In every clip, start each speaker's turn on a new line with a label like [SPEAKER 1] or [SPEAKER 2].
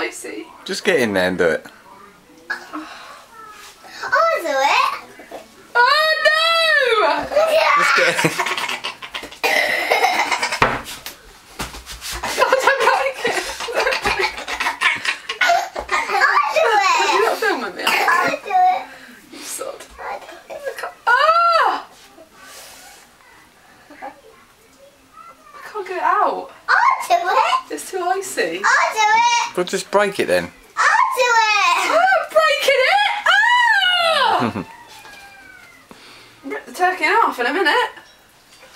[SPEAKER 1] icy.
[SPEAKER 2] Just get in there and do it.
[SPEAKER 3] I'll do it.
[SPEAKER 1] Oh no!
[SPEAKER 2] Just get in.
[SPEAKER 1] God, I don't like it.
[SPEAKER 3] I'll
[SPEAKER 1] You're not filming me.
[SPEAKER 3] do it.
[SPEAKER 1] You sod.
[SPEAKER 3] I'll do it.
[SPEAKER 1] Ah! I can't get it out.
[SPEAKER 3] I'll do it.
[SPEAKER 1] It's too icy.
[SPEAKER 3] I'll do it.
[SPEAKER 2] Well, just break it then.
[SPEAKER 3] I'll do it.
[SPEAKER 1] I'm breaking it! Ah! Rip the turkey in half in a minute.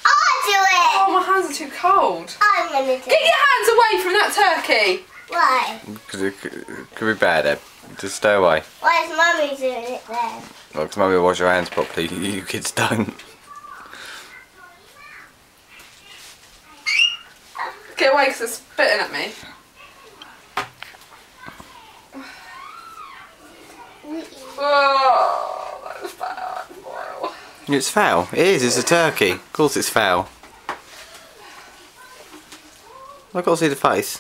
[SPEAKER 3] I'll do it.
[SPEAKER 1] Oh, my hands are too cold.
[SPEAKER 3] I'm gonna do
[SPEAKER 1] Get your
[SPEAKER 3] it.
[SPEAKER 1] hands away from that turkey.
[SPEAKER 3] Why?
[SPEAKER 2] Because it could be bad, Eb. Just stay away.
[SPEAKER 3] Why is Mummy doing it then?
[SPEAKER 2] Well, because Mummy will wash your hands properly. You kids don't.
[SPEAKER 1] Get away because it's spitting at me. Oh, that was bad. Wow.
[SPEAKER 2] It's foul. It is. It's a turkey. Of course it's foul. I've got to see the face.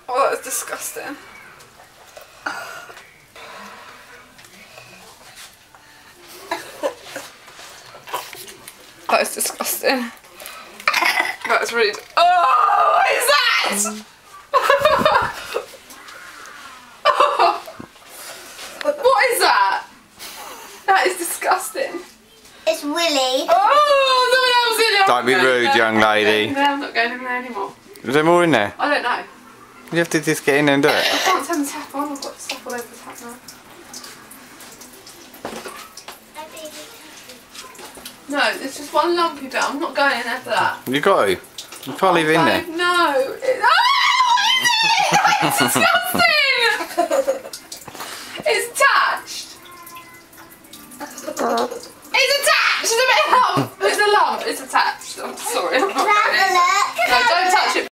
[SPEAKER 1] Oh, that was disgusting. That is disgusting. That is really. Oh, what is that? What is that? That is disgusting.
[SPEAKER 3] It's Willy.
[SPEAKER 1] Oh, someone else in there.
[SPEAKER 2] Don't be rude, young lady.
[SPEAKER 1] No, I'm not going in there anymore.
[SPEAKER 2] Is there more in there?
[SPEAKER 1] I don't know.
[SPEAKER 2] You have to just get in there and do it.
[SPEAKER 1] I can't turn the tap on. I've got stuff all over the tap now. No, it's just one lumpy bit. I'm not going in there for that.
[SPEAKER 2] You got to. You can't leave it in there.
[SPEAKER 1] No. It's disgusting! It's attached. It's attached. It's a bit lump. It's a lump. It's attached. I'm sorry. I'm not going in.